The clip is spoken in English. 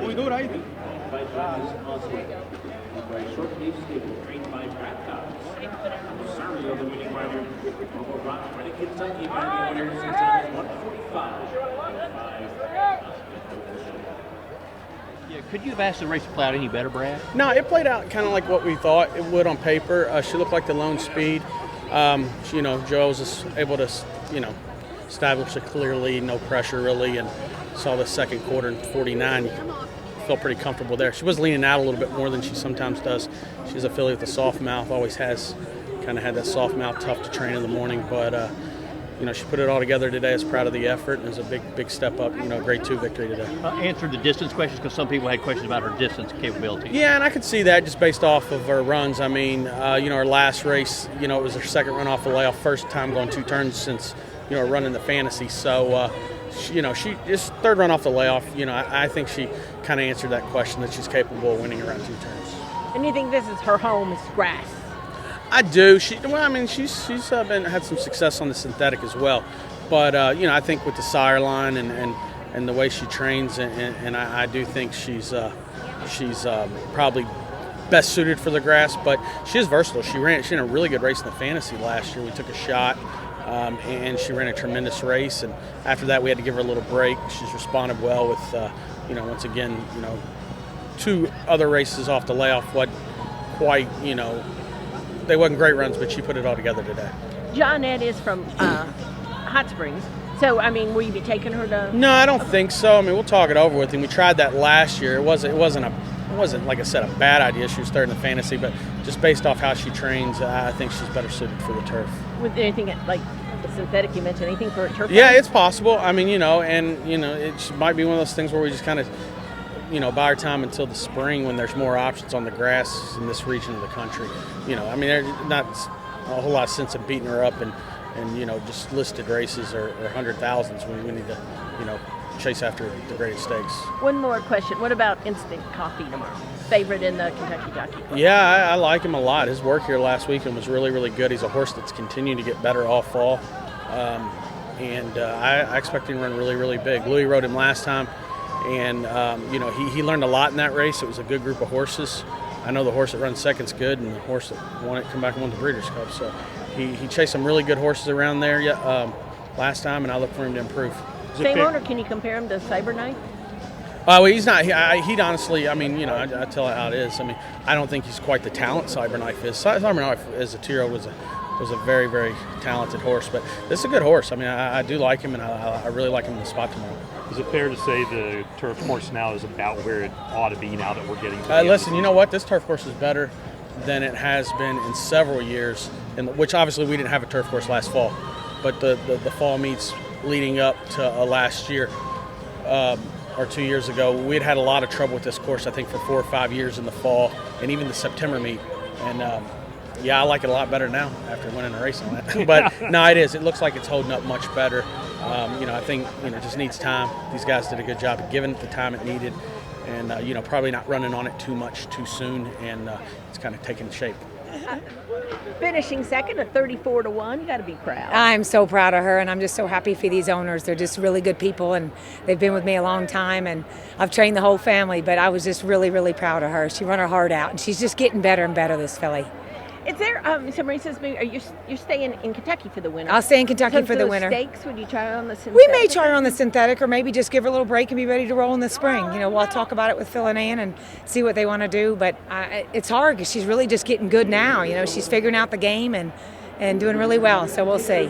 Muy dura ahí. Shortleaf stable, trained by Brad Cox. Rosario, the winning rider. Joel Rosario, Kentucky, by the winner, 6 hours, 145. Yeah, could you have asked the race to play out any better, Brad? No, it played out kind of like what we thought it would on paper. She looked like the lone speed. Joe was just able to, establish a clear lead, no pressure really, and saw the second quarter in 49. Felt pretty comfortable there. She was leaning out a little bit more than she sometimes does. She's a filly with a soft mouth, always has kind of had that soft mouth, tough to train in the morning, but she put it all together today. I was proud of the effort, and it was a big step up, grade 2 victory today. Answered the distance questions, because some people had questions about her distance capability. Yeah, and I could see that just based off of her runs. I mean, her last race, it was her second run off the layoff, first time going 2 turns since, running the fantasy. So, she just third run off the layoff. I think she kind of answered that question, that she's capable of winning around 2 turns. And you think this is her home is grass? I do. She's had some success on the synthetic as well, but I think with the sire line and the way she trains, and I do think she's probably best suited for the grass. But she is versatile. She ran a really good race in the fantasy last year. We took a shot, and she ran a tremendous race. And after that, we had to give her a little break. She's responded well with once again 2 other races off the layoff. What quite they wasn't great runs, but she put it all together today. Johnette is from Hot Springs, so will you be taking her to? No, I don't think so. We'll talk it over with him. We tried that last year. It wasn't like I said a bad idea. She was third in the fantasy, but just based off how she trains, I think she's better suited for the turf. With anything like the synthetic, you mentioned anything for a turf? Yeah, it's possible. It might be one of those things where we just kind of buy our time until the spring when there's more options on the grass in this region of the country. There's not a whole lot of sense of beating her up and just listed races or 100,000s when we need to, chase after the greatest stakes. One more question. What about Instant Coffee tomorrow? Favorite in the Kentucky Jockey Club? Yeah, I like him a lot. His work here last weekend was really, really good. He's a horse that's continuing to get better all fall. I expect him to run really, really big. Louis rode him last time. And, he learned a lot in that race. It was a good group of horses. I know the horse that runs second's good, and the horse that won it come back and won the Breeders' Cup. So he chased some really good horses around there last time, and I look for him to improve. Same owner, can you compare him to Cyberknife? Well, he's not. He'd honestly, I tell it how it is. I don't think he's quite the talent Cyberknife is. Cyberknife as a 2-year-old was a very, very talented horse, but this is a good horse. I do like him, and I really like him in the spot tomorrow. Is it fair to say the turf course now is about where it ought to be now that we're getting to the listen, you know what? This turf course is better than it has been in several years, which obviously we didn't have a turf course last fall, but the fall meets leading up to last year or 2 years ago, we'd had a lot of trouble with this course, I think, for 4 or 5 years in the fall and even the September meet. And I like it a lot better now after winning a race on it. But no, it is. It looks like it's holding up much better. I think it just needs time. These guys did a good job of giving it the time it needed, and probably not running on it too much too soon, and it's kind of taking shape. Finishing second at 34-1, you got to be proud. I'm so proud of her, and I'm just so happy for these owners. They're just really good people, and they've been with me a long time, and I've trained the whole family, but I was just really, really proud of her. She run her heart out, and she's just getting better and better, this filly. Is there some races? You're staying in Kentucky for the winter? I'll stay in Kentucky for the winter. Stakes? Would you try her on the synthetic? We may try her on the synthetic, or maybe just give her a little break and be ready to roll in the spring. We'll talk about it with Phil and Ann and see what they want to do. But it's hard because she's really just getting good now. She's figuring out the game and doing really well. So we'll see.